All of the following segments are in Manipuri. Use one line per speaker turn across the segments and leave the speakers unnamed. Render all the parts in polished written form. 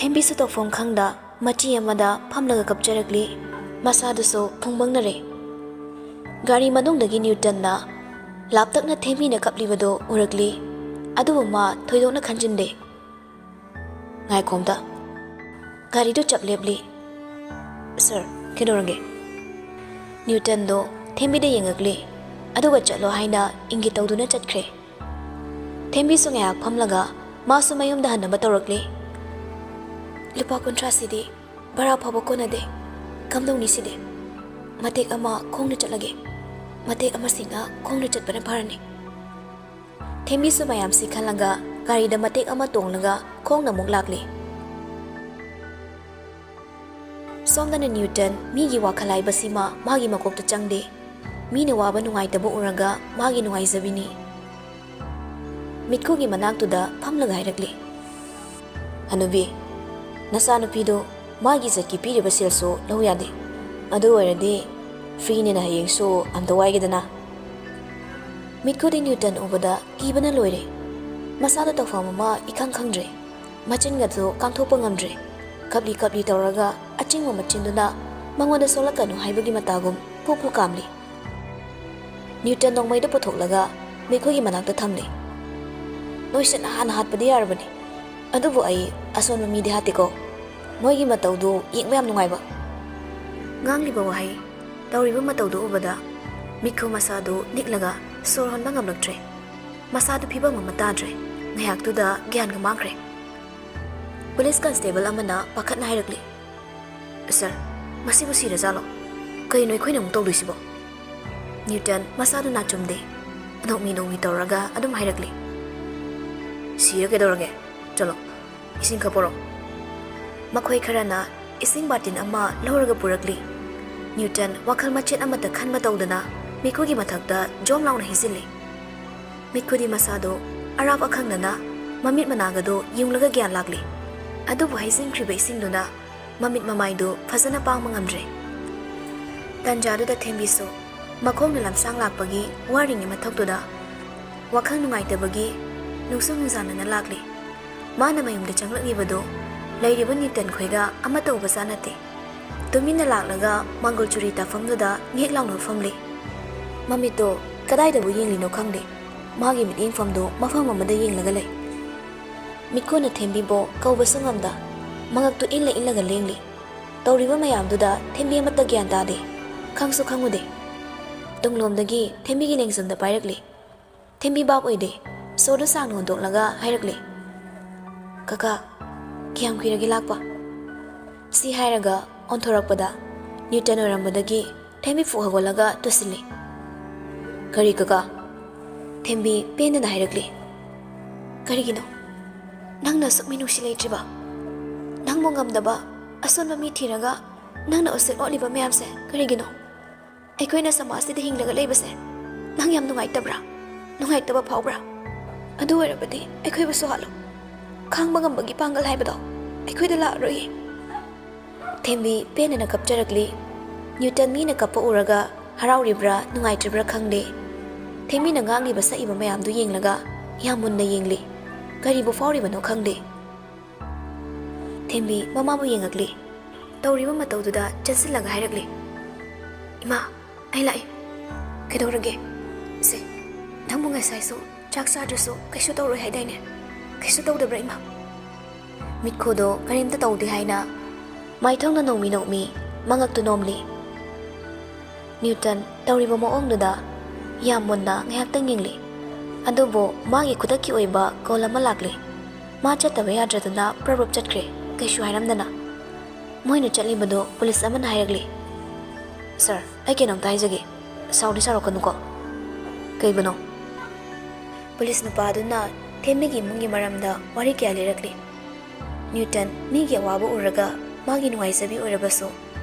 ꯊꯦꯝꯕꯤꯁꯨ ꯇꯧꯐꯝ ꯈꯪꯗ ꯃꯆꯤ ꯑꯃꯗ ꯐꯝꯂꯒ ꯀꯞꯆꯔꯛꯂꯤ ꯃꯁꯥꯗꯨꯁꯨ ꯐꯨꯡꯕꯪꯅꯔꯦ ꯒꯥꯔꯤ ꯃꯅꯨꯡꯗꯒꯤ ꯅ꯭ꯌꯨꯇꯟꯅ ꯂꯥꯞꯇꯛꯅ ꯊꯦꯝꯕꯤꯅ ꯀꯞꯂꯤꯕꯗꯨ ꯎꯔꯛꯂꯤ ꯑꯗꯨꯕꯨ ꯃꯥ ꯊꯣꯏꯗꯣꯛꯅ ꯈꯟꯖꯤꯟꯗꯦ ꯉꯥꯏꯈꯣꯝꯇ ꯒꯥꯔꯤꯗꯨ ꯆꯞ ꯂꯦꯞꯂꯤ ꯁꯔ ꯀꯩꯗꯧꯔꯒꯦ ꯅ꯭ꯌꯨꯇꯟꯗꯣ ꯊꯦꯝꯕꯤꯗ ꯌꯦꯡꯉꯛꯂꯤ ꯑꯗꯨꯒ ꯆꯠꯂꯣ ꯍꯥꯏꯅ ꯏꯪꯒꯤꯠ ꯇꯧꯗꯨꯅ ꯆꯠꯈ꯭ꯔꯦ ꯊꯦꯝꯕꯤꯁꯨ ꯉꯥꯏꯍꯥꯛ ꯐꯝꯂꯒ ꯃꯥꯁꯨ ꯃꯌꯨꯝꯗ ꯍꯟꯅꯕ ꯇꯧꯔꯛꯂꯤ ꯂꯨꯄꯥ 50ꯁꯤꯗꯤ ꯚꯔꯥ ꯐꯥꯎꯕ ꯀꯣꯟꯅꯗꯦ ꯀꯝꯗꯧꯅꯤ ꯁꯤꯗꯤ ꯃꯇꯦꯛ ꯑꯃ ꯈꯣꯡꯅ ꯆꯠꯂꯒꯦ ꯃꯇꯦꯛ ꯑꯃꯁꯤꯅ ꯈꯣꯡꯅ ꯆꯠꯄꯅ ꯐꯔꯅꯤ ꯊꯦꯝꯕꯤꯁꯨ ꯃꯌꯥꯝꯁꯤ ꯈꯜꯂꯒ ꯒꯥꯔꯤꯗ ꯃꯇꯦꯛ ꯑꯃ ꯇꯣꯡꯂꯒ ꯈꯣꯡꯅ ꯑꯃꯨꯛ ꯂꯥꯛꯂꯤ ꯁꯣꯝꯗꯅ ꯅ꯭ꯌꯨꯇꯟ ꯃꯤꯒꯤ ꯋꯥꯈꯜ ꯍꯥꯏꯕꯁꯤꯃ ꯃꯥꯒꯤ ꯃꯀꯣꯛꯇ ꯆꯪꯗꯦ ꯃꯤꯅ ꯋꯥꯕ ꯅꯨꯡꯉꯥꯏꯇꯕ ꯎꯔꯒ ꯃꯥꯒꯤ ꯅꯨꯡꯉꯥꯏꯖꯕꯤꯅꯤ ꯃꯤꯠꯈꯨꯒꯤ ꯃꯅꯥꯛꯇꯨꯗ ꯐꯝꯂꯒ ꯍꯥꯏꯔꯛꯂꯤ ꯍꯅꯨꯕꯤ ꯅꯆꯥꯅꯨꯄꯤꯗꯣ ꯃꯥꯒꯤ ꯖꯠꯀꯤ ꯄꯤꯔꯤꯕ ꯁꯦꯜꯁꯨ ꯂꯧ ꯌꯥꯗꯦ ꯑꯗꯨ ꯑꯣꯏꯔꯗꯤ ꯐ꯭ꯔꯤꯅꯦꯅ ꯍꯌꯦꯡꯁꯨ ꯑꯝꯇ ꯋꯥꯏꯒꯦꯗꯅ ꯃꯤꯠꯈꯨꯗꯤ ꯅ꯭ꯌꯨꯇꯟ ꯎꯕꯗ ꯀꯤꯕꯅ ꯂꯣꯏꯔꯦ ꯃꯁꯥꯗ ꯇꯧꯐꯝ ꯑꯃ ꯏꯈꯪ ꯈꯪꯗ꯭ꯔꯦ ꯃꯆꯤꯟꯒꯗꯣ ꯀꯥꯡꯊꯣꯛꯄ ꯉꯝꯗ꯭ꯔꯦ ꯀꯞꯂꯤ ꯀꯞꯂꯤ ꯇꯧꯔꯒ ꯑꯆꯤꯡꯕ ꯃꯆꯤꯟꯗꯨꯅ ꯃꯉꯣꯟꯗ ꯁꯣꯜꯂꯛꯀꯅꯨ ꯍꯥꯏꯕꯒꯤ ꯃꯇꯥꯒꯨꯝ ꯐꯨꯛ ꯐꯨꯛ ꯀꯥꯝꯂꯤ ꯅ꯭ꯌꯨꯇꯟ ꯅꯣꯡꯃꯩꯗ ꯄꯨꯊꯣꯛꯂꯒ ꯃꯤꯠꯈꯨꯒꯤ ꯃꯅꯥꯛꯇ ꯊꯝꯂꯤ ꯅꯣꯏꯁꯦ ꯅꯍꯥꯟ ꯍꯥꯠꯄꯗꯤ ꯌꯥꯔꯕꯅꯤ ꯑꯗꯨꯕꯨ ꯑꯩ ꯑꯁꯣꯟꯕ ꯃꯤꯗꯤ ꯍꯥꯠꯇꯦꯀꯣ ꯃꯣꯏꯒꯤ ꯃꯇꯧꯗꯨ ꯌꯦꯡꯕ ꯌꯥꯝ ꯅꯨꯡꯉꯥꯏꯕ ꯉꯥꯡꯂꯤꯕ ꯋꯥꯍꯩ ꯇꯧꯔꯤꯕ ꯃꯇꯧꯗꯨ ꯎꯕꯗ ꯃꯤꯠꯈꯨ ꯃꯁꯥꯗꯨ ꯅꯤꯛꯂꯒ ꯁꯣꯔ ꯍꯣꯟꯕ ꯉꯝꯂꯛꯇ꯭ꯔꯦ ꯃꯁꯥꯗꯨ ꯐꯤꯕꯝ ꯑꯃ ꯇꯥꯗ꯭ꯔꯦ ꯉꯥꯏꯍꯥꯛꯇꯨꯗ ꯒ꯭ꯌꯥꯟꯒ ꯃꯥꯡꯈ꯭ꯔꯦ ꯄꯨꯂꯤꯁ ꯀꯟꯁꯇꯦꯕꯜ ꯑꯃꯅ ꯄꯥꯈꯠꯅ ꯍꯥꯏꯔꯛꯂꯤ ꯁꯔ ꯃꯁꯤꯕꯨ ꯁꯤꯔꯖꯥꯠꯂꯣ ꯀꯩꯅꯣ ꯑꯩꯈꯣꯏꯅ ꯑꯃꯨꯛ ꯇꯧꯗꯣꯏꯁꯤꯕꯣ ꯅ꯭ꯌꯨꯇꯟ ꯃꯁꯥꯗꯨ ꯅꯥꯆꯨꯝꯗꯦ ꯅꯣꯛꯃꯤ ꯇꯧꯔꯒ ꯑꯗꯨꯝ ꯍꯥꯏꯔꯛꯂꯤ ꯁꯤꯔ ꯀꯩꯗꯧꯔꯒꯦ ꯆꯠꯂꯣ ꯏꯁꯤꯡ ꯈꯔ ꯄꯣꯔꯛꯑꯣ ꯃꯈꯣꯏ ꯈꯔꯅ ꯏꯁꯤꯡ ꯕꯥꯇꯤꯟ ꯑꯃ ꯂꯧꯔꯒ ꯄꯨꯔꯛꯂꯤ ꯅ꯭ꯌꯨꯇꯟ ꯋꯥꯈꯜ ꯃꯆꯦꯠ ꯑꯃꯠꯇ ꯈꯟꯕ ꯇꯧꯗꯅ ꯃꯤꯠꯈꯨꯒꯤ ꯃꯊꯛꯇ ꯖꯣꯝ ꯂꯥꯎꯅ ꯍꯩꯖꯤꯜꯂꯤ ꯃꯤꯠꯈꯨꯗꯤ ꯃꯁꯥꯗꯣ ꯑꯔꯥꯞ ꯑꯈꯪꯅꯅ ꯃꯃꯤꯠ ꯃꯅꯥꯒꯗꯣ ꯌꯨꯡꯂꯒ ꯒ꯭ꯌꯥꯟ ꯂꯥꯛꯂꯤ ꯑꯗꯨꯕꯨ ꯍꯩꯖꯤꯟꯈ꯭ꯔꯤꯕ ꯏꯁꯤꯡꯗꯨꯅ ꯃꯃꯤꯠ ꯃꯃꯥꯏꯗꯨ ꯐꯖꯅ ꯄꯥꯡꯕ ꯉꯝꯗ꯭ꯔꯦ ꯇꯟꯖꯥꯗꯨꯗ ꯊꯦꯝꯕꯤꯁꯨ ꯃꯈꯣꯡꯅ ꯂꯝꯁꯥꯡ ꯂꯥꯛꯄꯒꯤ ꯋꯥꯔꯤꯉꯩ ꯃꯊꯛꯇꯨꯗ ꯋꯥꯈꯜ ꯅꯨꯡꯉꯥꯏꯇꯕꯒꯤ ꯅꯨꯡꯁꯨ ꯅꯨꯡꯖꯥꯅꯅ ꯂꯥꯛꯂꯤ ꯃꯥꯅ ꯃꯌꯨꯝꯗ ꯆꯪꯂꯛꯂꯤꯕꯗꯣ ꯂꯩꯔꯤꯕ ꯅ꯭ꯌꯨꯇꯟ ꯈꯣꯏꯒ ꯑꯃꯠꯇ ꯎꯕꯖꯥ ꯅꯠꯇꯦ ꯇꯨꯃꯤꯟꯅ ꯂꯥꯛꯂꯒ ꯃꯪꯒꯣꯜ ꯆꯨꯔꯤ ꯇꯥꯐꯝꯗꯨꯗ ꯉꯦꯛ ꯂꯥꯎꯅ ꯐꯝꯂꯤ ꯃꯃꯤꯠꯇꯣ ꯀꯗꯥꯏꯗꯕꯨ ꯌꯦꯡꯂꯤꯅꯣ ꯈꯪꯗꯦ ꯃꯥꯒꯤ ꯃꯤꯠꯌꯦꯡꯐꯝꯗꯣ ꯃꯐꯝ ꯑꯃꯗ ꯌꯦꯡꯂꯒ ꯂꯩ ꯃꯤꯠꯈꯨꯅ ꯊꯦꯝꯕꯤꯕꯣ ꯀꯧꯕꯁꯨ ꯉꯝꯗ ꯃꯉꯛꯇꯨ ꯏꯜꯂꯒ ꯂꯦꯡꯂꯤ ꯇꯧꯔꯤꯕ ꯃꯌꯥꯝꯗꯨꯗ ꯊꯦꯝꯕꯤ ꯑꯃꯠꯇ ꯒ꯭ꯌꯥꯟ ꯇꯥꯗꯦ ꯈꯪꯁꯨ ꯈꯪꯉꯨꯗꯦ ꯇꯨꯡꯂꯣꯝꯗꯒꯤ ꯊꯦꯝꯕꯤꯒꯤ ꯂꯦꯡꯖꯨꯝꯗ ꯄꯥꯏꯔꯛꯂꯤ ꯊꯦꯝꯕꯤ ꯕꯥꯞ ꯑꯣꯏꯗꯦ ꯁꯣꯔꯗꯨ ꯁꯥꯡꯅ ꯍꯣꯟꯗꯣꯛꯂꯒ ꯍꯥꯏꯔꯛꯂꯤ ꯀꯀꯥ ꯀꯌꯥꯝ ꯀꯨꯏꯔꯒꯦ ꯂꯥꯛꯄ ꯁꯤ ꯍꯥꯏꯔꯒ ꯑꯣꯟꯊꯣꯔꯛꯄꯗ ꯅ꯭ꯌꯨꯇꯟ ꯑꯣꯏꯔꯝꯕꯗꯒꯤ ꯊꯦꯝꯕꯤ ꯐꯨꯛ ꯍꯧꯒꯠꯂꯒ ꯇꯨꯁꯤꯜꯂꯤ ꯀꯔꯤ ꯀꯀꯥ ꯊꯦꯝꯕꯤ ꯄꯦꯟꯗꯅ ꯍꯥꯏꯔꯛꯂꯤ ꯀꯔꯤꯒꯤꯅꯣ ꯅꯪꯅ ꯑꯁꯨꯛ ꯃꯤꯅꯨꯡꯁꯤ ꯂꯩꯇ꯭ꯔꯤꯕ ꯅꯪꯕꯨ ꯉꯝꯗꯕ ꯑꯁꯣꯟꯕ ꯃꯤ ꯊꯤꯔꯒ ꯅꯪꯅ ꯎꯁꯤꯠ ꯑꯣꯠꯂꯤꯕ ꯃꯌꯥꯝꯁꯦ ꯀꯔꯤꯒꯤꯅꯣ ꯑꯩꯈꯣꯏꯅ ꯁꯃꯥꯖꯁꯤꯗ ꯍꯤꯡꯂꯒ ꯂꯩꯕꯁꯦ ꯅꯪ ꯌꯥꯝ ꯅꯨꯡꯉꯥꯏꯇꯕ꯭ꯔꯥ ꯅꯨꯡꯉꯥꯏꯇꯕ ꯐꯥꯎꯕ꯭ꯔꯥ ꯑꯗꯨ ꯑꯣꯏꯔꯕꯗꯤ ꯑꯩꯈꯣꯏꯕꯨꯁꯨ ꯍꯥꯠꯂꯨ ꯈꯥꯡꯕ ꯉꯝꯕꯒꯤ ꯄꯥꯡꯒꯜ ꯍꯥꯏꯕꯗꯣ ꯑꯩꯈꯣꯏꯗ ꯂꯥꯛꯑꯔꯣꯏꯌꯦ ꯊꯦꯝꯕꯤ ꯄꯦꯟꯅꯅ ꯀꯞꯆꯔꯛꯂꯤ ꯅ꯭ꯌꯨꯇꯟ ꯃꯤꯅ ꯀꯞꯄ ꯎꯔꯒ ꯍꯔꯥꯎꯔꯤꯕ꯭ꯔꯥ ꯅꯨꯡꯉꯥꯏꯇ꯭ꯔꯤꯕ꯭ꯔꯥ ꯈꯪꯗꯦ ꯊꯦꯝꯕꯤꯅ ꯉꯥꯡꯂꯤꯕ ꯁꯛꯏꯕ ꯃꯌꯥꯝꯗꯨ ꯌꯦꯡꯂꯒ ꯌꯥꯝ ꯃꯨꯟꯅ ꯌꯦꯡꯂꯤ ꯀꯔꯤꯕꯨ ꯐꯥꯎꯔꯤꯕꯅꯣ ꯈꯪꯗꯦ ꯊꯦꯝꯕꯤ ꯃꯃꯥꯕꯨ ꯌꯦꯡꯉꯛꯂꯤ ꯇꯧꯔꯤꯕ ꯃꯇꯧꯗꯨꯗ ꯆꯠꯁꯤꯜꯂꯒ ꯍꯥꯏꯔꯛꯂꯤ ꯏꯃꯥ ꯑꯩ ꯂꯥꯛꯏ ꯀꯩꯗꯧꯔꯒꯦ ꯁꯦ ꯅꯪꯕꯨ ꯉꯁꯥꯏꯁꯨ ꯆꯥꯛ ꯆꯥꯗ꯭ꯔꯁꯨ ꯀꯩꯁꯨ ꯇꯧꯔꯣꯏ ꯍꯥꯏꯗꯥꯏꯅꯦ ꯀꯩꯁꯨ ꯇꯧꯗꯕ꯭ꯔꯥ ꯏꯃꯥ ꯃꯤꯠꯈꯨꯗꯣ ꯀꯔꯤꯝꯇ ꯇꯧꯗꯦ ꯍꯥꯏꯅ ꯃꯥꯏꯊꯣꯡꯅ ꯅꯣꯡꯃꯤ ꯃꯉꯛꯇꯨ ꯅꯣꯝꯂꯤ ꯅ꯭ꯌꯨꯇꯟ ꯇꯧꯔꯤꯕ ꯃꯑꯣꯡꯗꯨꯗ ꯌꯥꯝ ꯃꯨꯟꯅ ꯉꯥꯏꯍꯥꯛꯇꯪ ꯌꯦꯡꯂꯤ ꯑꯗꯨꯕꯨ ꯃꯥꯒꯤ ꯈꯨꯗꯛꯀꯤ ꯑꯣꯏꯕ ꯀꯣꯜ ꯑꯃ ꯂꯥꯛꯂꯤ ꯃꯥ ꯆꯠꯇꯕ ꯌꯥꯗ꯭ꯔꯗꯨꯅ ꯄ꯭ꯔꯕ ꯆꯠꯈ꯭ꯔꯦ ꯀꯩꯁꯨ ꯍꯥꯏꯔꯝꯗꯅ ꯃꯣꯏꯅ ꯆꯠꯂꯤꯕꯗꯣ ꯄꯨꯂꯤꯁ ꯑꯃꯅ ꯍꯥꯏꯔꯛꯂꯤ ꯁꯔ ꯑꯩ ꯀꯩꯅꯣꯝꯇ ꯍꯥꯏꯖꯒꯦ ꯁꯥꯎꯗꯤ ꯁꯥꯎꯔꯛꯀꯅꯨꯀꯣ ꯀꯩꯕꯅꯣ ꯄꯨꯂꯤꯁ ꯅꯨꯄꯥꯗꯨꯅ ꯊꯦꯝꯕꯤꯒꯤ ꯏꯃꯨꯡꯒꯤ ꯃꯔꯝꯗ ꯋꯥꯔꯤ ꯀꯌꯥ ꯂꯤꯔꯛꯂꯤ ꯅ꯭ꯌꯨꯇꯟ ꯃꯤꯒꯤ ꯑꯋꯥꯕ ꯎꯔꯒ ꯃꯥꯒꯤ ꯅꯨꯡꯉꯥꯏꯖꯕꯤ ꯑꯣꯏꯔꯕꯁꯨ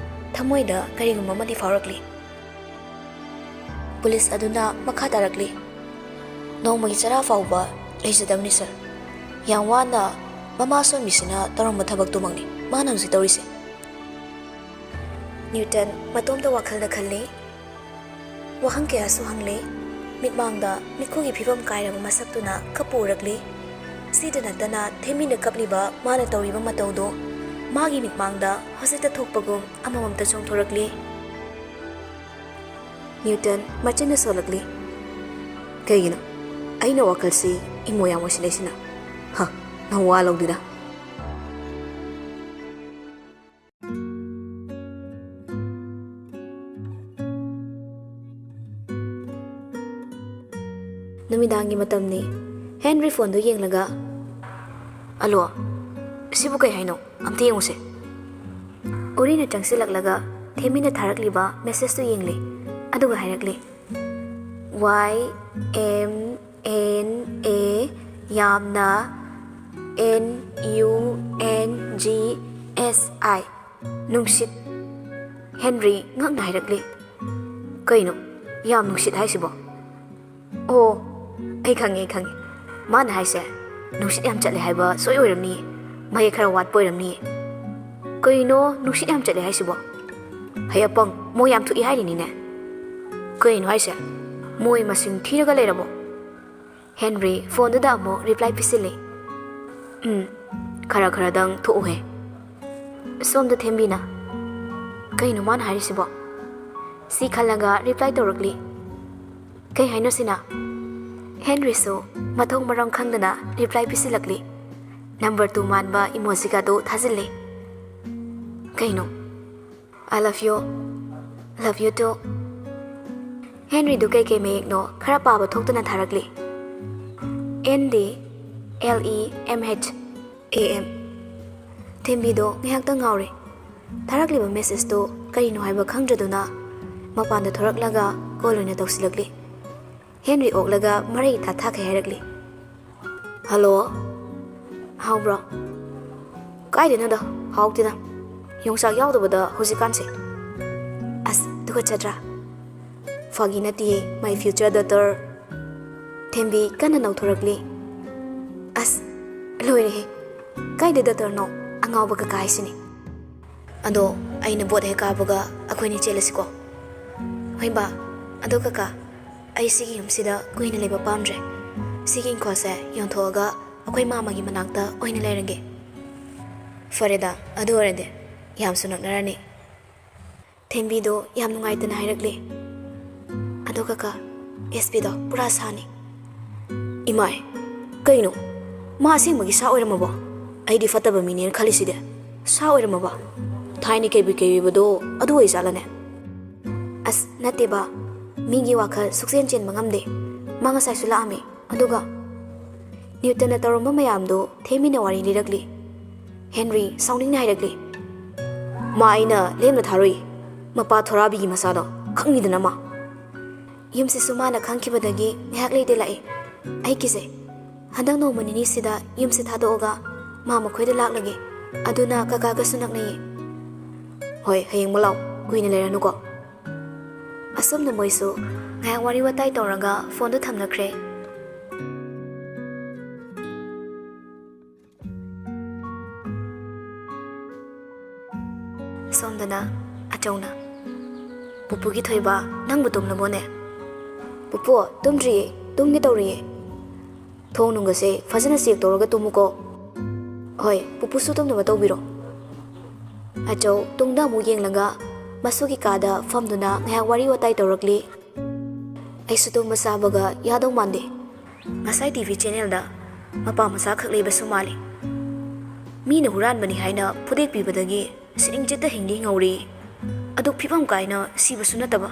ꯊꯃꯣꯏꯗ ꯀꯔꯤꯒꯨꯝꯕ ꯑꯃꯗꯤ ꯐꯥꯎꯔꯛꯂꯤ ꯄꯨꯂꯤꯁ ꯑꯗꯨꯅ ꯃꯈꯥ ꯇꯥꯔꯛꯂꯤ ꯅꯣꯡꯃꯒꯤ ꯆꯔꯥ ꯐꯥꯎꯕ ꯂꯩꯖꯗꯕꯅꯤ ꯁꯔ ꯌꯥꯝ ꯋꯥꯅ ꯃꯃꯥ ꯁꯣꯟꯕꯤꯁꯤꯅ ꯇꯧꯔꯝꯕ ꯊꯕꯛꯇꯨꯃꯛꯅꯤ ꯃꯥꯅ ꯍꯧꯖꯤꯛ ꯇꯧꯔꯤꯁꯦ ꯅ꯭ꯌꯨꯇꯟ ꯃꯇꯣꯝꯇ ꯋꯥꯈꯜꯗ ꯈꯜꯂꯤ ꯋꯥꯍꯪ ꯀꯌꯥꯁꯨ ꯍꯪꯂꯤ ꯃꯤꯠꯃꯥꯡꯗ ꯃꯤꯠꯈꯨꯒꯤ ꯐꯤꯕꯝ ꯀꯥꯏꯔꯕ ꯃꯁꯛꯇꯨꯅ ꯀꯞꯄ ꯎꯔꯛꯂꯤ ꯁꯤꯗ ꯅꯠꯇꯅ ꯊꯦꯝꯕꯤꯅ ꯀꯞꯂꯤꯕ ꯃꯥꯅ ꯇꯧꯔꯤꯕ ꯃꯇꯧꯗꯣ ꯃꯥꯒꯤ ꯃꯤꯠꯃꯥꯡꯗ ꯍꯧꯖꯤꯛꯇ ꯊꯣꯛꯄꯒꯨꯝ ꯑꯃꯃꯝꯇ ꯆꯣꯡꯊꯣꯔꯛꯂꯤ꯫ ꯅ꯭ꯌꯨꯇꯟ ꯃꯆꯤꯟꯅ ꯁꯣꯜꯂꯛꯂꯤ꯫ ꯀꯩꯒꯤꯅꯣ ꯑꯩꯅ ꯋꯥꯈꯜꯁꯤ ꯏꯃꯣ ꯌꯥꯝ ꯑꯣꯏꯁꯤꯜꯂꯛꯏꯁꯤꯅ? ꯅꯪ ꯋꯥ ꯂꯧꯗꯦꯗ꯫ ꯅꯨꯃꯤꯗꯥꯡꯒꯤ ꯃꯇꯝꯅꯤ꯫ ꯍꯦꯟꯔꯤ ꯐꯣꯟꯗꯨ ꯌꯦꯡꯂꯒ, "ꯑꯂꯣ, ꯁꯤꯕꯨ ꯀꯩ ꯍꯥꯏꯅꯣ? ꯑꯝꯇ ꯌꯦꯡꯉꯨꯁꯦ." ꯎꯔꯤꯅ ꯆꯪꯁꯤꯜꯂꯛꯂꯒ ꯊꯦꯝꯃꯤꯅ ꯊꯥꯔꯛꯂꯤꯕ ꯃꯦꯁꯦꯖꯇꯨ ꯌꯦꯡꯂꯤ꯫ ꯑꯗꯨꯒ ꯍꯥꯏꯔꯛꯂꯤ, YMNA ꯌꯥꯝꯅ NUNGSI ꯅꯨꯡꯁꯤꯠ꯫ ꯍꯦꯟꯔꯤ ꯉꯛꯅ ꯍꯥꯏꯔꯛꯂꯤ, "ꯀꯩꯅꯣ ꯌꯥꯝ ꯅꯨꯡꯁꯤꯠ ꯍꯥꯏꯁꯤꯕꯣ?" "ꯑꯣ, ꯑꯩ ꯈꯪꯉꯦ꯫ ꯃꯥꯅ ꯍꯥꯏꯁꯦ ꯅꯨꯡꯁꯤꯠ ꯌꯥꯝ ꯆꯠꯂꯦ ꯍꯥꯏꯕ ꯁꯣꯏ ꯑꯣꯏꯔꯝꯅꯤꯌꯦ, ꯃꯌꯦꯛ ꯈꯔ ꯋꯥꯠꯄ ꯑꯣꯏꯔꯝꯅꯤꯌꯦ." "ꯀꯩꯅꯣ ꯅꯨꯡꯁꯤꯠ ꯌꯥꯝ ꯆꯠꯂꯦ ꯍꯥꯏꯁꯤꯕꯣ? ꯍꯌꯦꯄꯪ ꯃꯣꯏ ꯌꯥꯝ ꯊꯣꯛꯏ ꯍꯥꯏꯔꯤꯅꯤꯅꯦ." "ꯀꯩꯅꯣ ꯍꯥꯏꯁꯦ? ꯃꯣꯏ ꯃꯁꯤꯡ ꯊꯤꯔꯒ ꯂꯩꯔꯕꯣ?" ꯍꯦꯟꯔꯤ ꯐꯣꯟꯗꯨꯗ ꯑꯃꯨꯛ ꯔꯤꯄ꯭ꯂꯥꯏ ꯄꯤꯁꯤꯜꯂꯤ, ꯈꯔꯗꯪ ꯊꯣꯛꯎꯍꯦ." ꯁꯣꯝꯗ ꯊꯦꯝꯕꯤꯅ, "ꯀꯩꯅꯣ ꯃꯥꯅ ꯍꯥꯏꯔꯤꯁꯤꯕꯣ?" ꯁꯤ ꯈꯜꯂꯒ ꯔꯤꯄ꯭ꯂꯥꯏ ꯇꯧꯔꯛꯂꯤ, "ꯀꯩ ꯍꯥꯏꯅꯣ ꯁꯤꯅ?" ꯍꯦꯟꯔꯤꯁꯨ ꯃꯊꯣꯡ ꯃꯔꯝ ꯈꯪꯗꯅ ꯔꯤꯄ꯭ꯂꯥꯏ ꯄꯤꯁꯤꯜꯂꯛꯂꯤ꯫ ꯅꯝꯕꯔ 2 ꯃꯥꯟꯕ ꯏꯃꯣꯖꯤꯒꯗꯨ ꯊꯥꯖꯤꯜꯂꯤ꯫ "ꯀꯩꯅꯣ? I love you too." ꯍꯦꯟꯔꯤꯗꯨ ꯀꯩ ꯃꯌꯦꯛꯅꯣ ꯈꯔ パꯊꯣꯛꯇꯅ ꯊꯥꯔꯛꯂꯤ꯫ NDLEMHAM. ꯊꯦꯝꯕꯤꯗꯣ ꯉꯥꯏꯍꯥꯛꯇꯪ ꯉꯥꯎꯔꯦ꯫ ꯊꯥꯔꯛꯂꯤꯕ ꯃꯦꯁꯦꯖꯇꯨ ꯀꯔꯤꯅꯣ ꯍꯥꯏꯕ ꯈꯪꯗ꯭ꯔꯗꯨꯅ ꯃꯄꯥꯟꯗ ꯊꯣꯔꯛꯂꯒ ꯀꯣꯜ ꯑꯣꯏꯅ ꯇꯧꯁꯤꯜꯂꯛꯂꯤ꯫ ꯍꯦꯟꯔꯤ ꯑꯣꯛꯂꯒ ꯃꯔꯩ ꯊꯥꯊꯥꯈꯩ ꯍꯥꯏꯔꯛꯂꯤ, "ꯍꯜꯂꯣ, ꯍꯥꯎꯕ꯭ꯔꯣ?" "ꯀꯥꯏꯗꯩꯅꯣꯗ, ꯍꯥꯎꯇꯦꯗ, ꯌꯣꯡꯆꯥꯛ ꯌꯥꯎꯗꯕꯗ ꯍꯧꯖꯤꯛꯀꯥꯟꯁꯦ." "ꯑꯁ ꯇꯨꯀꯠꯆꯗ꯭ꯔꯥ?" "ꯐꯥꯒꯤ ꯅꯠꯇꯤꯌꯦ, ꯃꯥꯏ ꯐ꯭ꯌꯨꯆꯔ ꯗꯣꯇꯔ." ꯊꯦꯝꯕꯤ ꯀꯟꯅ ꯅꯧꯊꯣꯔꯛꯂꯤ꯫ "ꯑꯁ ꯂꯣꯏꯔꯦꯍꯦ, ꯀꯥꯏꯗ ꯗꯣꯇꯔꯅꯣ? ꯑꯉꯥꯎꯕ ꯀꯀꯥ ꯍꯥꯏꯁꯤꯅꯤ." "ꯑꯗꯣ ꯑꯩꯅ ꯕꯣꯠ ꯍꯦꯛ ꯀꯥꯕꯒ ꯑꯩꯈꯣꯏꯅꯤ ꯆꯦꯜꯂꯁꯤꯀꯣ?" "ꯍꯣꯏ ꯕꯥ, ꯑꯗꯣ ꯀꯀꯥ, ꯑꯩ ꯁꯤꯒꯤ ꯌꯨꯝꯁꯤꯗ ꯀꯨꯏꯅ ꯂꯩꯕ ꯄꯥꯝꯗ꯭ꯔꯦ. ꯁꯤꯒꯤ ꯏꯪꯈꯣꯜꯁꯦ ꯌꯣꯟꯊꯣꯛꯑꯒ ꯑꯩꯈꯣꯏ ꯃꯥꯃꯒꯤ ꯃꯅꯥꯛꯇ ꯑꯣꯏꯅ ꯂꯩꯔꯒꯦ." "ꯐꯔꯦꯗ, ꯑꯗꯨ ꯑꯣꯏꯔꯗꯤ ꯌꯥꯝꯁꯨ ꯅꯛꯅꯔꯅꯤ." ꯊꯦꯝꯕꯤꯗꯣ ꯌꯥꯝ ꯅꯨꯡꯉꯥꯏꯇꯅ ꯍꯥꯏꯔꯛꯂꯤ, "ꯑꯗꯣ ꯀꯀꯥ, SPꯗꯣ ꯄꯨꯔꯥ ꯁꯥꯅꯤ." "ꯏꯃꯥꯏ, ꯀꯩꯅꯣ? ꯃꯥ ꯑꯁꯦꯡꯕꯒꯤ ꯁꯥ ꯑꯣꯏꯔꯝꯃꯕꯣ? ꯑꯩꯗꯤ ꯐꯠꯇꯕ ꯃꯤꯅꯦꯅ ꯈꯜꯂꯤꯁꯤꯗꯤ, ꯁꯥ ꯑꯣꯏꯔꯝꯃꯕ? ꯊꯥꯏꯅ ꯀꯩꯕꯤꯕꯗꯣ ꯑꯗꯨ ꯑꯣꯏꯖꯥꯠꯂꯅꯦ?" "ꯑꯁ ꯅꯠꯇꯦ ꯕꯥ, ꯃꯤꯒꯤ ꯋꯥꯈꯜ ꯁꯨꯛꯆꯦꯟ ꯆꯦꯟꯕ ꯉꯝꯗꯦ. ꯃꯥ ꯉꯁꯥꯏꯁꯨ ꯂꯥꯛꯑꯝꯃꯤ, ꯑꯗꯨꯒ..." ꯅ꯭ꯌꯨꯇꯟꯅ ꯇꯧꯔꯝꯕ ꯃꯌꯥꯝꯗꯣ ꯊꯦꯝꯃꯤꯅ ꯋꯥꯔꯤ ꯂꯤꯔꯛꯂꯤ꯫ ꯍꯦꯟꯔꯤ ꯁꯥꯎꯅꯤꯡꯅ ꯍꯥꯏꯔꯛꯂꯤ, "ꯃꯥ ꯑꯩꯅ ꯂꯦꯝꯅ ꯊꯥꯔꯣꯏ. ꯃꯄꯥ ꯊꯣꯔꯥꯕꯤꯒꯤ ꯃꯆꯥꯗꯣ ꯈꯪꯉꯤꯗꯅ ꯃꯥ." "ꯌꯨꯝꯁꯤꯁꯨ ꯃꯥꯅ ꯈꯪꯈꯤꯕꯗꯒꯤ ꯉꯥꯏꯍꯥꯛ ꯂꯩꯇꯦ ꯂꯥꯛꯏ. ꯑꯩ ꯀꯤꯖꯩ. ꯍꯟꯗꯛ ꯅꯣꯡꯃ ꯅꯤꯅꯤꯁꯤꯗ ꯌꯨꯝꯁꯤ ꯊꯥꯗꯣꯛꯑꯒ ꯃꯥ ꯃꯈꯣꯏꯗ ꯂꯥꯛꯂꯒꯦ. ꯑꯗꯨꯅ ꯀꯀꯥꯒꯁꯨ ꯅꯛꯅꯩꯌꯦ." "ꯍꯣꯏ, ꯍꯌꯦꯡꯃꯛ ꯂꯥꯛꯑꯣ, ꯀꯨꯏꯅ ꯂꯩꯔꯅꯨꯀꯣ." ꯑꯁꯨꯝꯅ ꯃꯣꯏꯁꯨ ꯉꯥꯏꯍꯥꯛ ꯋꯥꯔꯤ ꯋꯥꯇꯥꯏ ꯇꯧꯔꯒ ꯐꯣꯟꯗꯨ ꯊꯝꯅꯈ꯭ꯔꯦ꯫ ꯁꯣꯝꯗꯅ ꯑꯆꯧꯅ, "ꯄꯨꯄꯨꯒꯤ ꯊꯣꯏꯕ, ꯅꯪꯕꯨ ꯇꯨꯝꯂꯕꯣꯅꯦ?" "ꯄꯨꯄꯨ ꯇꯨꯝꯗ꯭ꯔꯤꯌꯦ, ꯇꯨꯝꯒꯦ ꯇꯧꯔꯤꯌꯦ." "ꯊꯣꯡ ꯅꯨꯡꯒꯁꯦ ꯐꯖꯅ ꯆꯦꯛ ꯇꯧꯔꯒ ꯇꯨꯝꯃꯨꯀꯣ." "ꯍꯣꯏ, ꯄꯨꯄꯨꯁꯨ ꯇꯨꯝꯅꯕ ꯇꯧꯕꯤꯔꯣ." ꯑꯆꯧ ꯇꯨꯡꯗ ꯑꯃꯨꯛ ꯌꯦꯡꯂꯒ ꯃꯁꯨꯒꯤ ꯀꯥꯗ ꯐꯝꯗꯨꯅ ꯉꯥꯏꯍꯥꯛ ꯋꯥꯔꯤ ꯋꯥꯇꯥꯏ ꯇꯧꯔꯛꯂꯤ꯫ "ꯑꯩꯁꯨ ꯇꯨꯝꯕ ꯆꯥꯕꯒ ꯌꯥꯗꯧ ꯃꯥꯟꯗꯦ. ꯉꯁꯥꯏ TV ꯆꯦꯅꯦꯜꯗ ꯃꯄꯥ ꯃꯆꯥ ꯈꯛ ꯂꯩꯕꯁꯨ ꯃꯥꯜꯂꯤ. ꯃꯤꯅ ꯍꯨꯔꯥꯟꯕꯅꯤ ꯍꯥꯏꯅ ꯐꯨꯗꯦꯛꯄꯤꯕꯗꯒꯤ ꯁꯤꯅꯤꯡꯆꯤꯠꯇ ꯍꯤꯡꯗꯤ ꯉꯧꯔꯤ. ꯑꯗꯨ ꯐꯤꯕꯝ ꯀꯥꯏꯅ ꯁꯤꯕꯁꯨ ꯅꯠꯇꯕ,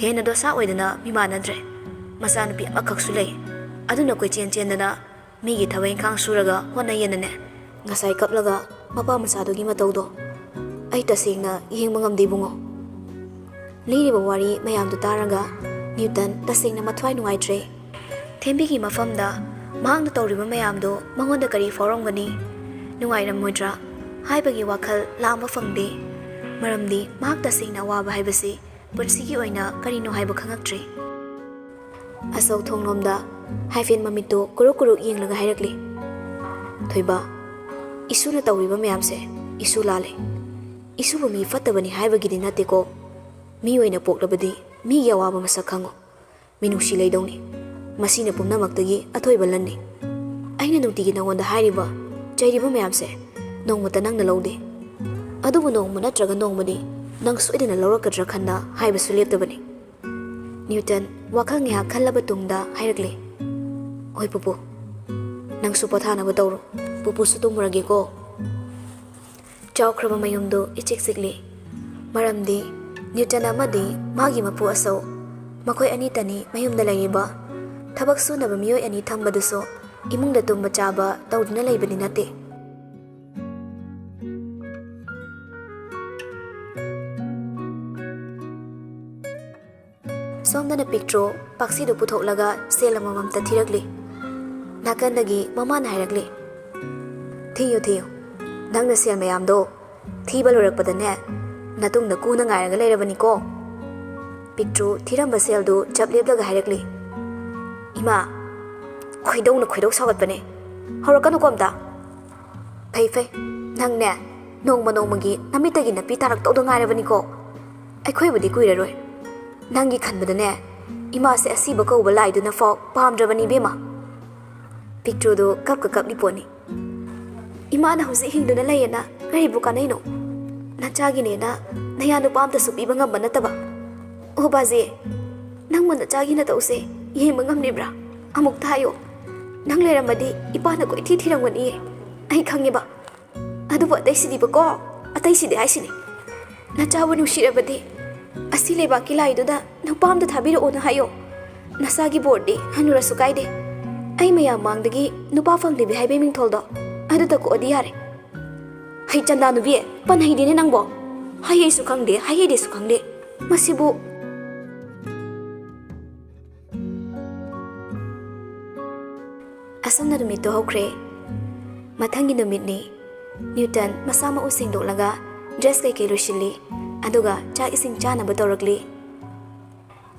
ꯍꯦꯟꯅ ꯗꯣꯁꯥ ꯑꯣꯏꯗꯅ ꯃꯤꯃꯥꯟꯅꯗ꯭ꯔꯦ. ꯃꯆꯥꯅꯨꯄꯤ ꯑꯃꯈꯛꯁꯨ ꯂꯩ. ꯑꯗꯨꯅ ꯀꯣꯏꯆꯦꯟ ꯆꯦꯟꯗꯅ ꯃꯤꯒꯤ ꯊꯕꯛ ꯏꯪꯈꯥꯡ ꯁꯨꯔꯒ ꯍꯣꯠꯅꯩꯌꯦꯅꯅꯦ ꯉꯁꯥꯏ ꯀꯞꯂꯒ ꯃꯄꯥ ꯃꯆꯥꯗꯨꯒꯤ ꯃꯇꯧꯗꯣ ꯑꯩ ꯇꯁꯦꯡꯅ ꯌꯦꯡꯕ ꯉꯝꯗꯦ ꯏꯕꯨꯡꯉꯣ." ꯂꯤꯔꯤꯕ ꯋꯥꯔꯤ ꯃꯌꯥꯝꯗꯨ ꯇꯥꯔꯒ ꯅ꯭ꯌꯨꯇꯟ ꯇꯁꯦꯡꯅ ꯃꯊ꯭ꯋꯥꯏ ꯅꯨꯡꯉꯥꯏꯇ꯭ꯔꯦ꯫ ꯊꯦꯝꯕꯤꯒꯤ ꯃꯐꯝꯗ ꯃꯍꯥꯛꯅ ꯇꯧꯔꯤꯕ ꯃꯌꯥꯝꯗꯣ ꯃꯉꯣꯟꯗ ꯀꯔꯤ ꯐꯥꯎꯔꯝꯒꯅꯤ, ꯅꯨꯡꯉꯥꯏꯔꯝꯃꯣꯏꯗ꯭ꯔꯥ ꯍꯥꯏꯕꯒꯤ ꯋꯥꯈꯜ ꯂꯥꯝꯕ ꯐꯪꯗꯦ꯫ ꯃꯔꯝꯗꯤ ꯃꯍꯥꯛ ꯇꯁꯦꯡꯅ ꯑꯋꯥꯕ ꯍꯥꯏꯕꯁꯤ ꯄꯨꯟꯁꯤꯒꯤ ꯑꯣꯏꯅ ꯀꯔꯤꯅꯣ ꯍꯥꯏꯕ ꯈꯪꯉꯛꯇ꯭ꯔꯤ꯫ ꯑꯆꯧ ꯊꯣꯡꯂꯣꯝꯗ ꯍꯥꯏꯐꯦꯠ ꯃꯃꯤꯠꯇꯨ ꯀꯨꯔꯨꯛ ꯌꯦꯡꯂꯒ ꯍꯥꯏꯔꯛꯂꯤ, "ꯊꯣꯏꯕ, ꯏꯁꯨꯅ ꯇꯧꯔꯤꯕ ꯃꯌꯥꯝꯁꯦ ꯏꯁꯨ ꯂꯥꯜꯂꯦ. ꯏꯁꯨꯕꯨ ꯃꯤ ꯐꯠꯇꯕꯅꯤ ꯍꯥꯏꯕꯒꯤꯗꯤ ꯅꯠꯇꯦꯀꯣ. ꯃꯤ ꯑꯣꯏꯅ ꯄꯣꯛꯂꯕꯗꯤ ꯃꯤꯒꯤ ꯑꯋꯥꯕ ꯃꯁꯛ ꯈꯪꯉꯨ, ꯃꯤꯅꯨꯡꯁꯤ ꯂꯩꯗꯧꯅꯤ. ꯃꯁꯤꯅ ꯄꯨꯝꯅꯃꯛꯇꯒꯤ ꯑꯊꯣꯏꯕ ꯂꯟꯅꯤ. ꯑꯩꯅ ꯅꯨꯡꯇꯤꯒꯤ ꯅꯉꯣꯟꯗ ꯍꯥꯏꯔꯤꯕ, ꯆꯩꯔꯤꯕ ꯃꯌꯥꯝꯁꯦ ꯅꯣꯡꯃꯇ ꯅꯪꯅ ꯂꯧꯗꯦ꯫ ꯑꯗꯨꯕꯨ ꯅꯣꯡꯃ ꯅꯠꯇ꯭ꯔꯒ ꯅꯣꯡꯃꯗꯤ ꯅꯪ ꯁꯣꯏꯗꯅ ꯂꯧꯔꯛꯀꯗ꯭ꯔꯥ ꯈꯟꯅ ꯍꯥꯏꯕꯁꯨ ꯂꯦꯞꯇꯕꯅꯤ꯫ ꯅ꯭ꯌꯨꯇꯟ ꯋꯥꯈꯜ ꯉꯥꯏꯍꯥꯛ ꯈꯜꯂꯕ ꯇꯨꯡꯗ ꯍꯥꯏꯔꯛꯂꯦ, ꯍꯣꯏ ꯄꯨꯄꯨ, ꯅꯪꯁꯨ ꯄꯣꯊꯥꯅꯕ ꯇꯧꯔꯣ, ꯄꯨꯄꯨꯁꯨ ꯇꯨꯝꯃꯨꯔꯒꯦꯀꯣ꯫ ꯆꯥꯎꯈ꯭ꯔꯕ ꯃꯌꯨꯝꯗꯨ ꯏꯆꯤꯛ ꯆꯤꯛꯂꯤ, ꯃꯔꯝꯗꯤ ꯅ꯭ꯌꯨꯇꯟ ꯑꯃꯗꯤ ꯃꯥꯒꯤ ꯃꯄꯨ ꯑꯆꯧ, ꯃꯈꯣꯏ ꯑꯅꯤꯇꯅꯤ ꯃꯌꯨꯝꯗ ꯂꯩꯔꯤꯕ꯫ ꯊꯕꯛ ꯁꯨꯅꯕ ꯃꯤꯑꯣꯏ ꯑꯅꯤ ꯊꯝꯕꯗꯨꯁꯨ ꯏꯃꯨꯡꯗ ꯇꯨꯝꯕ ꯆꯥꯕ ꯇꯧꯗꯨꯅ ꯂꯩꯕꯗꯤ ꯅꯠꯇꯦ꯫ ꯁꯣꯝꯗꯅ ꯄꯤꯛꯇ꯭ꯔꯣ ꯄꯥꯛꯁꯤꯗꯨ ꯄꯨꯊꯣꯛꯂꯒ ꯁꯦꯜ ꯑꯃꯃꯝꯇ ꯊꯤꯔꯛꯂꯤ꯫ ꯅꯥꯀꯟꯗꯒꯤ ꯃꯃꯥꯅ ꯍꯥꯏꯔꯛꯂꯤ, ꯊꯤꯌꯨ ꯊꯤꯌꯨ, ꯅꯪꯅ ꯁꯦꯜ ꯃꯌꯥꯝꯗꯣ ꯊꯤꯕ ꯂꯣꯏꯔꯛꯄꯗꯅꯦ ꯅꯇꯨꯡꯗ ꯀꯨꯅ ꯉꯥꯏꯔꯒ ꯂꯩꯔꯕꯅꯤꯀꯣ꯫ ꯄꯤꯛꯇ꯭ꯔꯨ ꯊꯤꯔꯝꯕ ꯁꯦꯜꯗꯨ ꯆꯞ ꯂꯦꯞꯂꯒ ꯍꯥꯏꯔꯛꯂꯤ, ꯏꯃꯥ, ꯈꯣꯏꯗꯧꯅ ꯈꯣꯏꯗꯧ ꯁꯥꯎꯒꯠꯄꯅꯦ, ꯍꯧꯔꯛꯀꯅꯨꯀꯣ ꯑꯝꯇ꯫ ꯐꯩ ꯐꯩ, ꯅꯪꯅꯦ ꯅꯣꯡꯃ ꯅꯣꯡꯃꯒꯤ ꯅꯃꯤꯠꯇꯒꯤ ꯅꯄꯤ ꯇꯥꯔꯛꯇꯧꯗ ꯉꯥꯏꯔꯕꯅꯤꯀꯣ꯫ ꯑꯩꯈꯣꯏꯕꯨꯗꯤ ꯀꯨꯏꯔꯔꯣꯏ, ꯅꯪꯒꯤ ꯈꯟꯕꯗꯅꯦ ꯏꯃꯥꯁꯦ ꯑꯁꯤꯕ ꯀꯧꯕ ꯂꯥꯏꯗꯨꯅ ꯐꯥꯎ ꯄꯥꯝꯗ꯭ꯔꯕꯅꯤ ꯏꯕꯦꯝꯃ꯫ ꯄꯤꯛꯇ꯭ꯔꯨꯗꯨ ꯀꯞꯀ ꯀꯞꯂꯤ ꯄꯣꯠꯅꯤ꯫ ꯏꯃꯥꯅ ꯍꯧꯖꯤꯛ ꯍꯤꯡꯗꯨꯅ ꯂꯩꯌꯦꯅ ꯀꯔꯤꯕꯨ ꯀꯥꯟꯅꯩꯅꯣ? ꯅꯆꯥꯒꯤꯅꯦꯅ ꯅꯌꯥ ꯅꯨꯄꯥ ꯑꯝꯇꯁꯨ ꯄꯤꯕ ꯉꯝꯕ ꯅꯠꯇꯕ꯫ ꯑꯣ ꯕꯥꯖꯦ, ꯅꯪꯕꯨ ꯅꯆꯥꯒꯤ ꯅꯇꯧꯁꯦ ꯌꯦꯡꯕ ꯉꯝꯂꯤꯕ꯭ꯔꯥ? ꯑꯃꯨꯛꯇ ꯍꯥꯏꯌꯣ꯫ ꯅꯪ ꯂꯩꯔꯝꯃꯗꯤ ꯏꯄꯥꯅ ꯀꯣꯏꯊꯤ ꯊꯤꯔꯝꯒꯅꯤꯌꯦ, ꯑꯩ ꯈꯪꯉꯦꯕ꯫ ꯑꯗꯨꯕꯨ ꯑꯇꯩꯁꯤꯗꯤꯕꯀꯣ, ꯑꯇꯩꯁꯤꯗꯤ ꯍꯥꯏꯁꯤꯅꯤ, ꯅꯆꯥꯕꯨ ꯅꯨꯡꯁꯤꯔꯕꯗꯤ ꯑꯁꯤ ꯂꯩꯕꯥꯛꯀꯤ ꯂꯥꯏꯗꯨꯗ ꯅꯨꯄꯥ ꯑꯝꯇ ꯊꯥꯕꯤꯔꯛꯑꯣꯅ ꯍꯥꯏꯌꯣ꯫ ꯅꯁꯥꯒꯤ ꯕꯣꯔꯗꯤ ꯍꯟꯅꯨꯔꯁꯨ ꯀꯥꯏꯗꯦ, ꯑꯩ ꯃꯌꯥꯝ ꯃꯥꯡꯗꯒꯤ ꯅꯨꯄꯥ ꯐꯪꯗꯦꯕꯤ ꯍꯥꯏꯕꯩ ꯃꯤꯡꯊꯣꯜꯗꯣ ꯑꯗꯨꯗ ꯀꯣꯛꯑꯗꯤ ꯌꯥꯔꯦ꯫ ꯍꯩ ꯆꯟꯗꯥ ꯅꯨꯕꯤ, ꯄꯟꯍꯩꯗꯦꯅꯦ ꯅꯪꯕꯣ, ꯍꯩꯁꯨ ꯈꯪꯗꯦ ꯍꯩꯍꯩꯗꯦꯁꯨ ꯈꯪꯗꯦ, ꯃꯁꯤꯕꯨ꯫ ꯑꯁꯨꯝꯅ ꯅꯨꯃꯤꯠꯇꯨ ꯍꯧꯈ꯭ꯔꯦ꯫ ꯃꯊꯪꯒꯤ ꯅꯨꯃꯤꯠꯅꯤ, ꯅ꯭ꯌꯨꯇꯟ ꯃꯁꯥ ꯃꯎ ꯁꯦꯡꯗꯣꯛꯂꯒ ꯗ꯭ꯔꯦꯁ ꯀꯩꯀꯩ ꯂꯣꯏꯁꯤꯜꯂꯤ, ꯑꯗꯨꯒ ꯆꯥꯛ ꯏꯁꯤꯡ ꯆꯥꯅꯕ ꯇꯧꯔꯛꯂꯤ꯫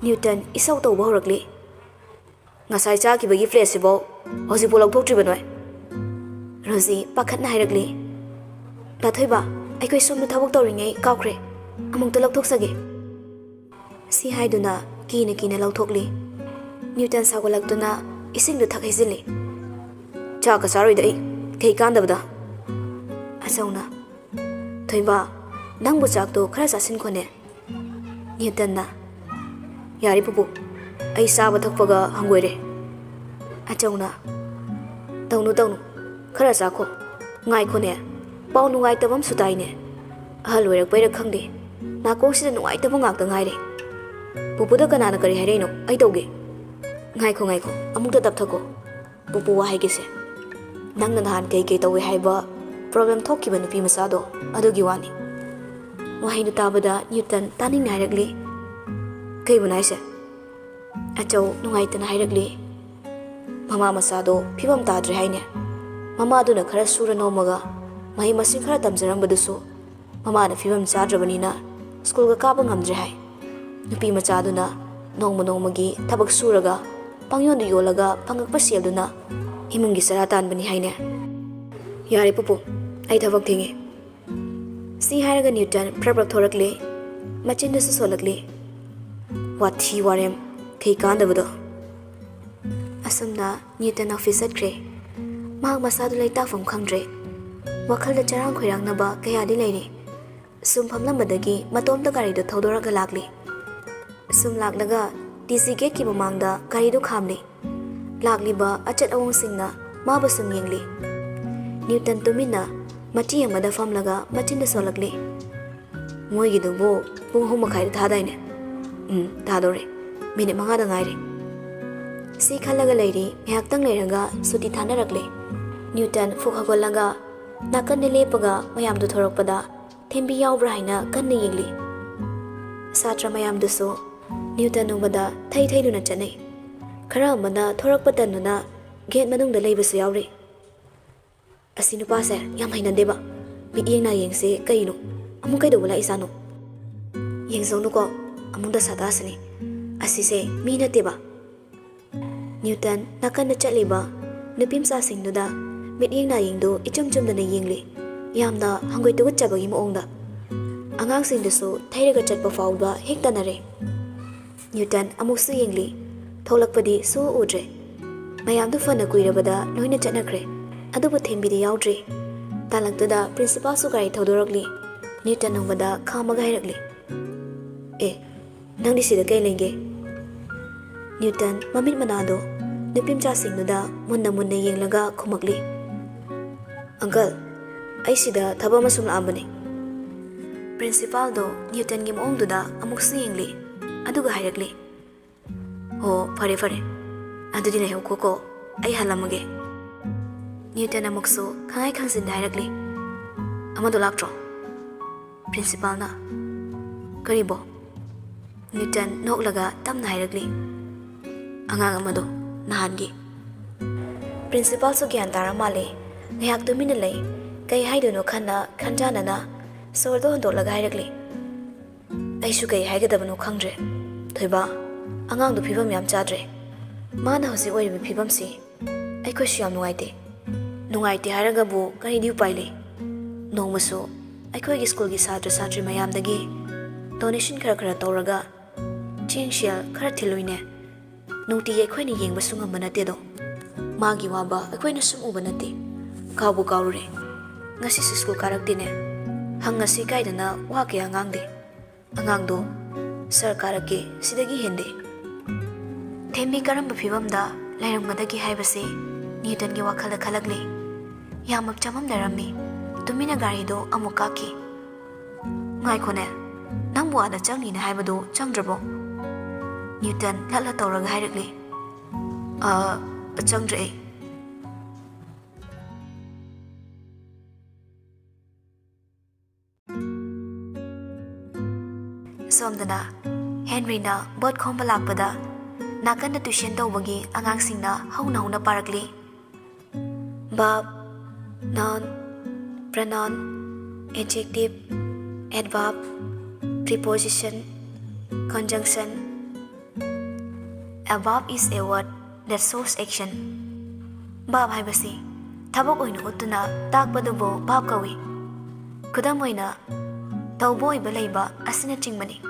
ꯅ꯭ꯌꯨꯇꯟ ꯏꯁꯧ ꯇꯧꯕ ꯍꯧꯔꯛꯂꯤ, ꯉꯁꯥꯏ ꯆꯥꯈꯤꯕꯒꯤ ꯄ꯭ꯂꯦꯠꯁꯤꯐꯥꯎ ꯍꯧꯖꯤꯛꯐꯥꯎ ꯂꯧꯊꯣꯛꯇ꯭ꯔꯤꯕ ꯅꯣꯏ? ꯔꯣꯖꯤ ꯄꯥꯈꯠꯅ ꯍꯥꯏꯔꯛꯂꯤ, ꯂꯥꯊꯣꯏꯕ, ꯑꯩꯈꯣꯏ ꯁꯣꯝꯗ ꯊꯕꯛ ꯇꯧꯔꯤꯉꯩ ꯀꯥꯎꯈ꯭ꯔꯦ, ꯑꯃꯨꯛꯇ ꯂꯧꯊꯣꯛꯆꯒꯦ꯫ ꯁꯤ ꯍꯥꯏꯗꯨꯅ ꯀꯤꯅ ꯀꯤꯅ ꯂꯧꯊꯣꯛꯂꯤ꯫ ꯅ꯭ꯌꯨꯇꯟ ꯁꯥꯎꯒꯠꯂꯛꯇꯨꯅ ꯏꯁꯤꯡꯗꯨ ꯊꯛ ꯍꯩꯖꯤꯜꯂꯤ, ꯆꯥꯛꯀ ꯆꯥꯔꯣꯏꯗ ꯑꯩ, ꯀꯩ ꯀꯥꯟꯗꯕꯗ꯫ ꯑꯆꯧꯅ, ꯊꯣꯏꯕ, ꯅꯪꯕꯨ ꯆꯥꯛꯇꯣ ꯈꯔ ꯆꯥꯁꯤꯟꯈꯣꯅꯦ꯫ ꯅ꯭ꯌꯨꯇꯟꯅ, ꯌꯥꯔꯦ ꯄꯨꯄꯨ, ꯑꯩ ꯆꯥꯕ ꯊꯛꯄꯒ ꯍꯪꯒꯣꯏꯔꯦ꯫ ꯑꯆꯧꯅ, ꯇꯧꯅꯨ ꯇꯧꯅꯨ, ꯈꯔ ꯆꯥꯈꯣ, ꯉꯥꯏꯈꯣꯅꯦ, ꯄꯥꯎ ꯅꯨꯡꯉꯥꯏꯇꯕ ꯑꯃꯁꯨ ꯇꯥꯏꯅꯦ꯫ ꯑꯍꯜ ꯑꯣꯏꯔꯛꯄꯩꯔ ꯈꯪꯗꯦ, ꯅꯥꯀꯣꯡꯁꯤꯗ ꯅꯨꯡꯉꯥꯏꯇꯕ ꯉꯥꯛꯇ ꯉꯥꯏꯔꯦ꯫ ꯄꯨꯄꯨꯗ ꯀꯅꯥꯅ ꯀꯔꯤ ꯍꯥꯏꯔꯛꯏꯅꯣ? ꯑꯩ ꯇꯧꯒꯦ꯫ ꯉꯥꯏꯈꯣ ꯉꯥꯏꯈꯣ, ꯑꯃꯨꯛꯇ ꯇꯞꯊꯈꯣ, ꯄꯨꯄꯨ ꯋꯥ ꯍꯥꯏꯒꯦꯁꯦ꯫ ꯅꯪꯅ ꯅꯍꯥꯟ ꯀꯩ ꯇꯧꯋꯦ ꯍꯥꯏꯕ ꯄ꯭ꯔꯣꯕ꯭ꯂꯦꯝ ꯊꯣꯛꯈꯤꯕ ꯅꯨꯄꯤ ꯃꯆꯥꯗꯣ ꯑꯗꯨꯒꯤ ꯋꯥꯅꯤ꯫ ꯋꯥꯍꯩꯗꯨ ꯇꯥꯕꯗ ꯅ꯭ꯌꯨꯇꯟ ꯇꯥꯅꯤꯡꯅ ꯍꯥꯏꯔꯛꯂꯤ, ꯀꯩꯕꯨꯅꯣ ꯍꯥꯏꯁꯦ? ꯑꯆꯧ ꯅꯨꯡꯉꯥꯏꯇꯅ ꯍꯥꯏꯔꯛꯂꯤ, ꯃꯃꯥ ꯃꯆꯥꯗꯣ ꯐꯤꯕꯝ ꯇꯥꯗ꯭ꯔꯦ ꯍꯥꯏꯅꯦ꯫ ꯃꯃꯥꯗꯨꯅ ꯈꯔ ꯁꯨꯔ ꯅꯣꯝꯃꯒ ꯃꯍꯩ ꯃꯁꯤꯡ ꯈꯔ ꯇꯝꯖꯔꯝꯕꯗꯨꯁꯨ ꯃꯃꯥꯅ ꯐꯤꯕꯝ ꯆꯥꯗ꯭ꯔꯕꯅꯤꯅ ꯁ꯭ꯀꯨꯜꯒ ꯀꯥꯕ ꯉꯝꯗ꯭ꯔꯦ ꯍꯥꯏ꯫ ꯅꯨꯄꯤ ꯃꯆꯥꯗꯨꯅ ꯅꯣꯡꯃ ꯅꯣꯡꯃꯒꯤ ꯊꯕꯛ ꯁꯨꯔꯒ ꯄꯪꯌꯣꯟꯗ ꯌꯣꯜꯂꯒ ꯐꯪꯉꯛꯄ ꯁꯦꯜꯗꯨꯅ ꯏꯃꯨꯡꯒꯤ ꯆꯔꯥ ꯇꯥꯟꯕꯅꯤ ꯍꯥꯏꯅꯦ꯫ ꯌꯥꯔꯦ ꯄꯨꯄꯨ, ꯑꯩ ꯊꯕꯛ ꯊꯦꯡꯉꯦ꯫ ꯁꯤ ꯍꯥꯏꯔꯒ ꯅ꯭ꯌꯨꯇꯟ ꯐ꯭ꯔꯛ ꯊꯣꯔꯛꯂꯤ, ꯃꯆꯤꯟꯗꯨꯁꯨ ꯁꯣꯜꯂꯛꯂꯤ, ꯋꯥꯊꯤ ꯋꯥꯔꯦꯝ, ꯀꯩ ꯀꯥꯟꯗꯕꯗꯣ꯫ ꯑꯁꯨꯝꯅ ꯅ꯭ꯌꯨꯇꯟ ꯑꯣꯐꯤꯁ ꯆꯠꯈ꯭ꯔꯦ꯫ ꯃꯍꯥꯛ ꯃꯁꯥꯗꯨ ꯂꯩꯇꯥꯐꯝ ꯈꯪꯗ꯭ꯔꯦ꯫ ꯋꯥꯈꯜꯗ ꯆꯔꯥꯡ ꯈꯣꯏꯔꯥꯡꯅꯕ ꯀꯌꯥꯗꯤ ꯂꯩꯔꯤ꯫ ꯁꯨꯝ ꯐꯝꯂꯝꯕꯗꯒꯤ ꯃꯇꯣꯝꯇ ꯒꯥꯔꯤꯗꯨ ꯊꯧꯗꯣꯔꯛꯑꯒ ꯂꯥꯛꯂꯤ꯫ ꯁꯨꯝ ꯂꯥꯛꯂꯒ ꯇꯤꯁꯤ ꯒꯦꯠꯀꯤ ꯃꯃꯥꯡꯗ ꯒꯥꯔꯤꯗꯨ ꯈꯥꯝꯂꯤ꯫ ꯂꯥꯛꯂꯤꯕ ꯑꯆꯠ ꯑꯋꯣꯡꯁꯤꯡꯅ ꯃꯥꯕꯨ ꯁꯨꯝ ꯌꯦꯡꯂꯤ꯫ ꯅ꯭ꯌꯨꯇꯟ ꯇꯨꯃꯤꯟꯅ ꯃꯆꯤ ꯑꯃꯗ ꯐꯝꯂꯒ ꯃꯆꯤꯟꯗ ꯁꯣꯜꯂꯛꯂꯤ, ꯃꯣꯏꯒꯤꯗꯨꯕꯨ ꯄꯨꯡ 3:30ꯗ ꯊꯥꯗꯥꯏꯅꯦ? ꯊꯥꯗꯣꯔꯦ, ꯃꯤꯅꯤꯠ 5ꯗ ꯉꯥꯏꯔꯦ꯫ ꯁꯤ ꯈꯜꯂꯒ ꯂꯩꯔꯤ꯫ ꯉꯥꯏꯍꯥꯛꯇꯪ ꯂꯩꯔꯒ ꯁꯨꯇꯤ ꯊꯥꯅꯔꯛꯂꯦ꯫ ꯅ꯭ꯌꯨꯇꯟ ꯐꯨꯛ ꯍꯧꯒꯠꯂꯒ ꯅꯥꯀꯟꯗ ꯂꯦꯞꯄꯒ ꯃꯌꯥꯝꯗꯨ ꯊꯣꯔꯛꯄꯗ ꯊꯦꯝꯕꯤ ꯌꯥꯎꯕ꯭ꯔꯥ ꯍꯥꯏꯅ ꯀꯟꯅ ꯌꯦꯡꯂꯤ꯫ ꯁꯥꯇ꯭ꯔ ꯃꯌꯥꯝꯗꯨꯁꯨ ꯅ꯭ꯌꯨꯇꯟ ꯎꯕꯗ ꯊꯩ ꯊꯩꯗꯨꯅ ꯆꯠꯅꯩ꯫ ꯈꯔ ꯑꯃꯅ ꯊꯣꯔꯛꯄ ꯇꯟꯗꯨꯅ ꯒꯦꯠ ꯃꯅꯨꯡꯗ ꯂꯩꯕꯁꯨ ꯌꯥꯎꯔꯤ꯫ ꯑꯁꯤ ꯅꯨꯄꯥꯁꯦ ꯌꯥꯝ ꯍꯩꯅꯗꯦꯕ, ꯃꯤꯠꯌꯦꯡ ꯅꯥꯌꯦꯡꯁꯦ ꯀꯩꯅꯣ? ꯑꯃꯨꯛ ꯀꯩꯗꯧꯕ ꯂꯥꯛꯏꯖꯥꯠꯅꯣ? ꯌꯦꯡꯖꯧꯅꯨꯀꯣ, ꯑꯃꯨꯛ ꯗꯁꯥ ꯇꯥꯁꯤꯅꯤ, ꯑꯁꯤꯁꯦ ꯃꯤ ꯅꯠꯇꯦꯕ꯫ ꯅ꯭ꯌꯨꯇꯟ ꯅꯥꯀꯟꯗ ꯆꯠꯂꯤꯕ ꯅꯨꯄꯤ ꯃꯆꯥꯁꯤꯡꯗꯨꯗ ꯃꯤꯠꯌꯦꯡ ꯅꯥꯌꯦꯡꯗꯨ ꯏꯆꯝ ꯆꯨꯝꯗꯅ ꯌꯦꯡꯂꯤ, ꯌꯥꯝꯅ ꯍꯪꯒꯣꯏ ꯇꯨꯒꯠꯆꯕꯒꯤ ꯃꯑꯣꯡꯗ꯫ ꯑꯉꯥꯡꯁꯤꯡꯗꯨꯁꯨ ꯊꯩꯔꯒ ꯆꯠꯄ ꯐꯥꯎꯕ ꯍꯦꯛ ꯇꯟꯅꯔꯦ꯫ ꯅ꯭ꯌꯨꯇꯟ ꯑꯃꯨꯛꯁꯨ ꯌꯦꯡꯂꯤ, ꯊꯣꯛꯂꯛꯄꯗꯤ ꯁꯨꯛꯎ ꯎꯗ꯭ꯔꯦ꯫ ꯃꯌꯥꯝꯗꯨ ꯐꯅ ꯀꯨꯏꯔꯕꯗ ꯂꯣꯏꯅ ꯆꯠꯅꯈ꯭ꯔꯦ, ꯑꯗꯨꯕꯨ ꯊꯦꯝꯕꯤꯗꯤ ꯌꯥꯎꯗ꯭ꯔꯤ꯫ ꯇꯥꯂꯛꯇꯨꯗ ꯄ꯭ꯔꯤꯟꯁꯤꯄꯥꯜꯁꯨ ꯒꯥꯔꯤ ꯊꯧꯗꯣꯔꯛꯂꯤ꯫ Newton nongmada khamaga hairagli. Nangdi sida kay lenge. Newton mamit manado nupimcha singnuda munna yenglaga khumagli. Uncle, ay sida thaba masum laambani. Principal do Newton gi maongduda amuk singli aduga hairagli. Fare adudi lehew koko ay halamage. Newton amuksu khangai khangsin hairagli. Amado laktro. Principal na karibo. Newton noklaga tamna hairagli. Angang amado nahangi. Principal so gyan tara male ngayak tumina lay kay haiduno khana khanjana na sordo hondo laga hairagli. Ay su kay haigadabano khangdre. Thoiba angang do phibam yam chadre. Mana hosi oi bi phibam si ay ko siyam nungaite haragabu kari diu paile. Nongmaso ay ko gi school gi satri mayam dagi donation khara tawraga chingshel khara thiluine nuti ye khoi ni yengba sunga manate do magi waba khoi na sum uba nate kabu kaurure ngasi school karak dine hangasi kaidana wa ke angang do sarkar ke sidagi hende thembi karamba phibamda lairangmadagi haibase Newton gi wakhala khalagli yamak chamam darami tumina gari do amukaki ngai khone nangbu ada changni na haibado changdrabo Newton lala tawraga hairagli changdre somdana Henry na bot khomba lakpada nakanda tuition tawbagi angangsingna hauna parakli Verb, noun, pronoun, adjective, adverb, preposition, conjunction. A verb is a word that shows action. Verb haibasi thabak oina utuna takpadubo verb kawi. Kudam oina tawbo oiba leiba asina chingmani.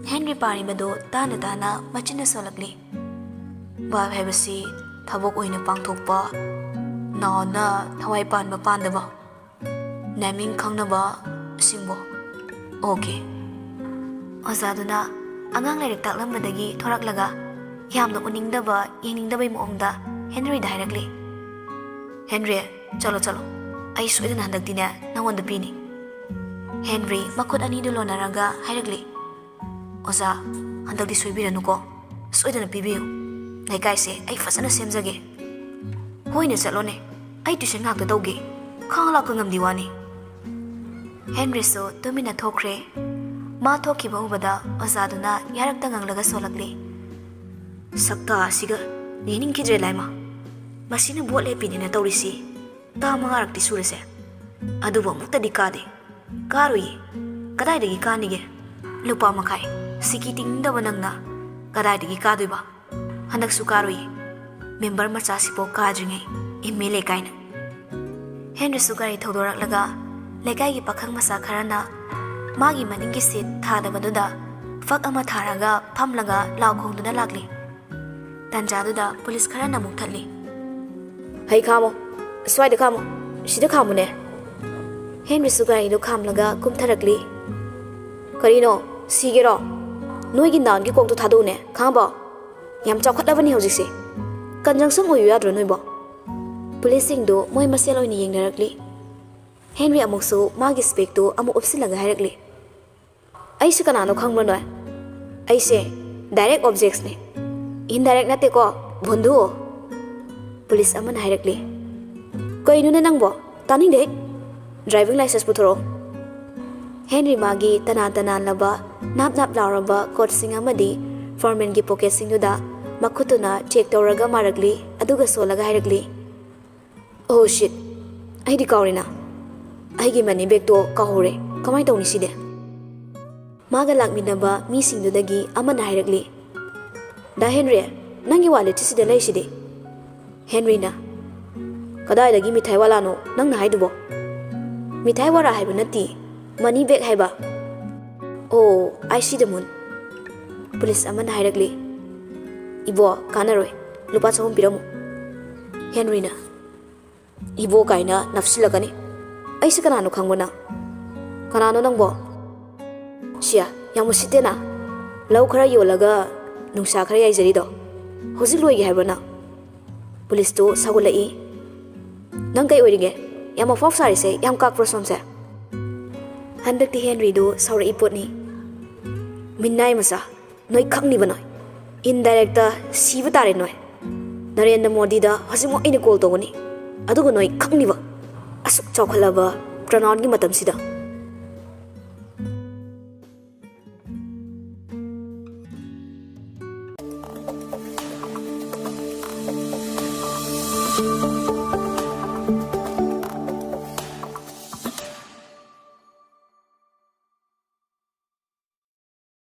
Henry paribado tana machina solakli. Verb haibasi thabak oina pangthokpa na thawai panba pandaba naming khangnaba singbo okay azaduna angang lairik taklambadagi thoraklaga yamna uningdaba yeningdabai moongda Henry directly Henry chalo ai soidana handakdina nangonda pini Henry makut ani do lonaraga hairagli oza handakdi soibiranuko soidana pibiyu naikaise ai fasana semjage hoine chalone ai tuition ngak tawge khangla ko ngamdi wani Henry so tumina thokre ma thokhiba ubada azaduna yarakta nganglaga solakli sakta asiga yening kidre laima masina bot le pinina tawrisi ta mangarakti surase adubo mukta dikade karui kadai dagi kanige lupa makai sikiting da banangna kadai dagi kaduiba handak su karui member macha sipo kadringe MLA kaina Henry sugari thodorak laga lekai gi pakhang masa kharana magi maningi sit thada baduda fak ama tharaga phamlaga laukhong duna lakli tanjaduda police kharana mukthali hai khamo swaida khamo sida khamo ne Henry sugari do khamlaga kumtharakli karino sigero noigi nan gi kongto thadu ne khamba yam chawkhatlabani hojise conjunction oyu yadro noibo Policing do moi masel oini yengnarakli Henry amuksu magi spek to amu upsilaga hairakli aise kanano khangba noi aise direct objects ne indirect nate ko bondhu police aman hairakli koinu ne nangbo tani de driving license puthoro Henry magi tana laba nap lauraba court sing amadi foreman gi pocket sing da makhutuna check tawraga marakli aduga solaga hairakli Oh shit ai di kaurina ai gi mani bag to kahore kamai tawni side maga lakminaba mi singdudagi amana hairakli da Henry nangi wallet side lai side Henry na kadai dagi mithai wala no nangna haidubo mithai wara haiba nati money bag haiba Oh I see the moon police amana hairakli Ibo kanaroi lupa chahum piramu Henry na Ibo kaina nafsilagani aise kanano khangona Kanano nangbo? Siya, yang musite na. Lau khara yolaga nungsa khara yaizari do. Hojik loige haibro na. Police to sagulai. Nang kai oirige? Yang mafaf sari se yang kak prosom se. Handak ti Henry do saura ipot ni. Minnai masa noi khang ni banoi. Indirect ta siba tare noi. Narendra Modi da hosimo ine call to ni. Adugo noi khang ni ba. Asuk chawkhalaba pronoun gi matam sida.